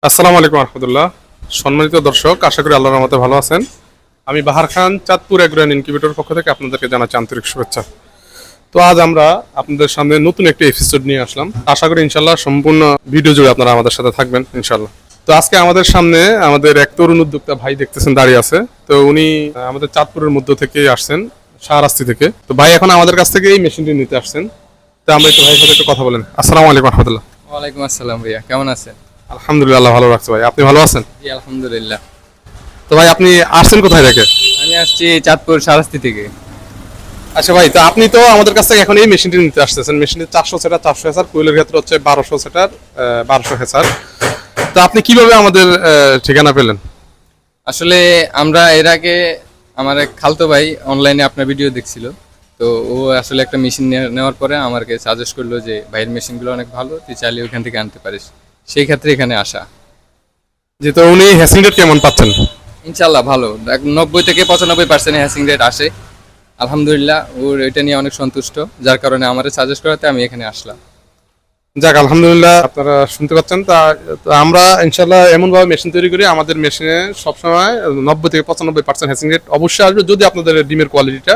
আসসালামু আলাইকুম রহমতুল্লাহ। সম্মানিত দর্শক, আশা করি আল্লাহর রহমতে ভালো আছেন। আমি বাহার খান, চাঁদপুর এগ্রো অ্যান্ড ইনকিউবেটর পক্ষ থেকে আপনাদেরকে জানাচ্ছি আন্তরিক শুভেচ্ছা। তো আজ আমরা আপনাদের সামনে নতুন একটি এপিসোড নিয়ে আসলাম। আশা করি ইনশাল্লাহ সম্পূর্ণ ভিডিও জুড়ে আপনারা আমাদের সাথে থাকবেন ইনশাল্লাহ। তো আজকে আমাদের সামনে আমাদের এক তরুণ উদ্যোক্তা ভাই দেখতেছেন দাঁড়িয়ে আছে। তো উনি আমাদের চাঁদপুরের মধ্য থেকে আসছেন, শাহরাস্তি থেকে। তো ভাই এখন আমাদের কাছ থেকে এই মেশিনটি নিতে আসছেন। তো আমরা একটু ভাইয়ের সাথে একটু কথা বলেন। আসসালামু আলাইকুম রহমতুল্লাহ। ওয়ালাইকুম আসসালাম ভাইয়া, কেমন আছেন? আলহামদুলিল্লাহ, আল্লাহ ভালো রাখছে। ভাই আপনি ভালো আছেন? জি আলহামদুলিল্লাহ। তো ভাই আপনি আসছেন কোথায় থেকে? আমি আসছি চাঁদপুর শাহরাস্তি থেকে। আচ্ছা ভাই, তো আপনি তো আমাদের কাছ থেকে এখন এই মেশিনটি নিতে আসতেছেন। মেশিনটি 400 সেটার 400 হেসার, কোয়েলের ক্ষেত্রে হচ্ছে 1200 সেটার 1200 হেসার। তো আপনি কিভাবে আমাদের ঠিকানা পেলেন? আসলে আমরা এর আগে আমার এক খালতো ভাই অনলাইনে আপনার ভিডিও দেখছিল। তো ও আসলে একটা মেশিন নেওয়ার পরে আমাকে সাজেস্ট করলো যে ভাইয়ের মেশিনগুলো অনেক ভালো, তুই চাইলে ওইখান থেকে আনতে পারিস। সেই ক্ষেত্রে এখানে আসা। যে তো উনি হ্যাসিং রেট কেমন পাচ্ছেন? ইনশাল্লাহ ভালো, 90 থেকে 95% হ্যাসিং রেট আসে। আলহামদুলিল্লাহ, ওর এটা নিয়ে অনেক সন্তুষ্ট, যার কারণে আমার সাজেস্ট করাতে আমি এখানে আসলাম। যাক আলহামদুলিল্লাহ, আপনারা শুনতে পাচ্ছেন। তো আমরা ইনশাল্লাহ এমনভাবে মেশিন তৈরি করি, আমাদের মেশিনে সবসময় 90 থেকে 95% হ্যাসিং রেট অবশ্যই আসবে, যদি আপনাদের ডিমের কোয়ালিটিটা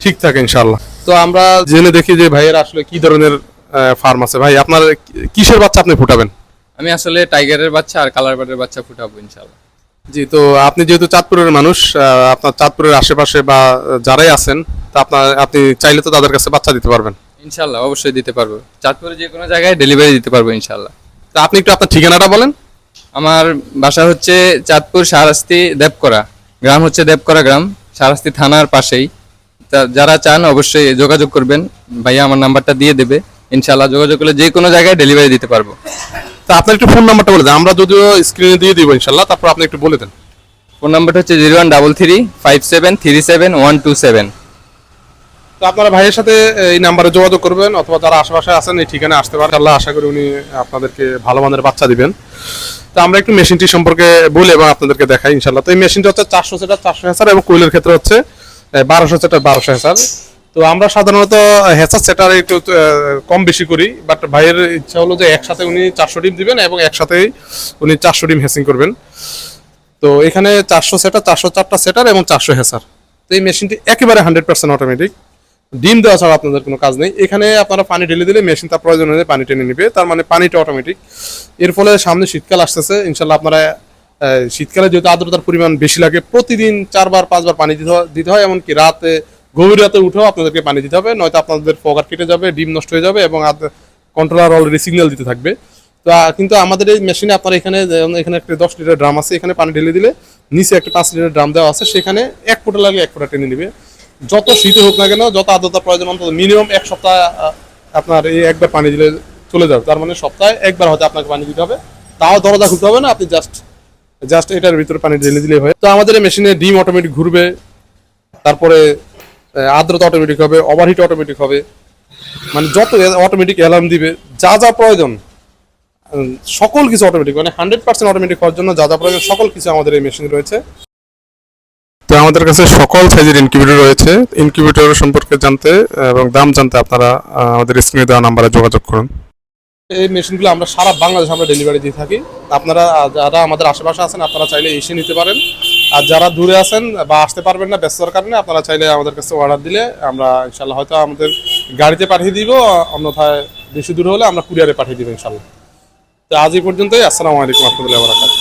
ঠিক থাকে ইনশাল্লাহ। তো আমরা জেনে দেখি যে ভাইয়ের আসলে কি ধরনের ফার্ম আছে। ভাই আপনার কিসের বাচ্চা আপনি ফুটাবেন? আমি আসলে টাইগারের বাচ্চা আর কালার বার্ডের বাচ্চা ফুটাবো ইনশাল্লাহ। জি, তো আপনি যেহেতু চাঁদপুরের মানুষ, আপনার চাঁদপুরের আশেপাশে বা যারাই আছেন, তা আপনি চাইলে তো তাদের কাছে বাচ্চা দিতে পারবেন। ইনশাল্লাহ অবশ্যই দিতে পারবো, চাঁদপুরে যে কোনো জায়গায় ডেলিভারি দিতে পারবো ইনশাল্লাহ। তা আপনি একটু আপনার ঠিকানাটা বলেন। আমার বাসা হচ্ছে চাঁদপুর শাহরাস্তি দেবকরা গ্রাম, হচ্ছে দেবকরা গ্রাম, শাহরাস্তি থানার পাশেই। যারা চান অবশ্যই যোগাযোগ করবেন, ভাইয়া আমার নাম্বারটা দিয়ে দেবে। ইনশাল্লাহ যোগাযোগ করলে যে কোনো জায়গায় ডেলিভারি দিতে পারবো। তা আপনার একটু ফোন নাম্বারটা বলে দেন, আমরা যদিও স্ক্রিনে দিয়ে দিব ইনশাল্লাহ, তারপর আপনি একটু বলে দেন। ফোন নাম্বারটা হচ্ছে 013357372127। তো আপনারা ভাইয়ের সাথে এই নাম্বারে যোগাযোগ করবেন, অথবা যারা আশেপাশে আছেন এই ঠিকানায় আসতে পারেন। আল্লাহ আশা করি উনি আপনাদেরকে ভালো মানের বাচ্চা দিবেন। তো আমরা একটু মেশিনটি সম্পর্কে বলি এবং আপনাদেরকে দেখাই ইনশাল্লাহ। তো এই মেশিনটা হচ্ছে 400 সেটার 400 হেসার এবং কোয়েলের ক্ষেত্রে হচ্ছে 1200 সেটার 1200 হেসার। তো আমরা সাধারণত হেসার সেটার একটু কম বেশি করি, বাট ভাইয়ের ইচ্ছা হলো যে একসাথে উনি 400 ডিম দিবেন এবং একসাথেই উনি 400 ডিম হেসিং করবেন। তো এখানে 400 সেটার, 404টা সেটার এবং 400 হেসার। তো এই মেশিনটি একেবারে 100% অটোমেটিক, ডিম দেওয়া ছাড়া আপনাদের কোনো কাজ নেই। এখানে আপনারা পানি ঢেলে দিলে মেশিন তার প্রয়োজন হলে পানি টেনে নিবে, তার মানে পানিটা অটোমেটিক। এর ফলে সামনে শীতকাল আসতেছে ইনশাল্লাহ, আপনারা শীতকালে যেহেতু আর্দ্রতার পরিমাণ বেশি লাগে, প্রতিদিন 4-5 বার পানি দিতে হয়। এমনকি রাতে, গভীর রাতে উঠেও আপনাদেরকে পানি দিতে হবে, নয়তো আপনাদের পগার কেটে যাবে, ডিম নষ্ট হয়ে যাবে এবং কন্ট্রোলার অলরেডি সিগন্যাল দিতে থাকবে। তো কিন্তু আমাদের এই মেশিনে আপনারা এখানে একটা 10 লিটার ড্রাম আছে, এখানে পানি ঢেলে দিলে নিচে একটা 5 লিটার ড্রাম দেওয়া আছে, সেখানে 1 ফোঁটা লাগে 1 ফোঁটা টেনে নিবে। যত শীতে হোক না কেন, যত আর্দ্রতা প্রয়োজন, অন্তত মিনিমাম 1 সপ্তাহ আপনার এই একবার পানি দিলে চলে যাবে। তার মানে সপ্তাহে একবার হয়তো আপনাকে পানি দিতে হবে, তাও দরজা খুলতে হবে না, আপনি জাস্ট এটার ভিতরে পানি ঢেলে দিলেই হয়। তো আমাদের এই মেশিনে ডিম অটোমেটিক ঘুরবে, তারপরে আর্দ্রতা অটোমেটিক হবে, ওভারহিট অটোমেটিক হবে, মানে যত অটোমেটিক অ্যালার্ম দিবে, যা যা প্রয়োজন সকল কিছু অটোমেটিক, মানে 100% অটোমেটিক হওয়ার জন্য যা যা প্রয়োজন সকল কিছু আমাদের এই মেশিনে রয়েছে। তো আমাদের কাছে সকল সাইজের ইনকিউবেটর রয়েছে। ইনকিউবেটর সম্পর্কে জানতে এবং দাম জানতে আপনারা আমাদের স্ক্রিনে দেওয়া নাম্বারে যোগাযোগ করুন। এই মেশিনগুলো আমরা সারা বাংলাদেশে আমরা ডেলিভারি দিয়ে থাকি। আপনারা যারা আমাদের আশেপাশে আছেন আপনারা চাইলে এসে নিতে পারেন, আর যারা দূরে আছেন বা আসতে পারবেন না ব্যস্ততার কারণে, আপনারা চাইলে আমাদের কাছে অর্ডার দিলে আমরা ইনশাল্লাহ হয়তো আমাদের গাড়িতে পাঠিয়ে দিব, অন্যথায় বেশি দূর হলে আমরা কুরিয়ারে পাঠিয়ে দিব ইনশাল্লাহ। তো আজ এই পর্যন্তই। আসসালামু আলাইকুম রহমতুল্লাহি ওয়া বারাকাতুহু।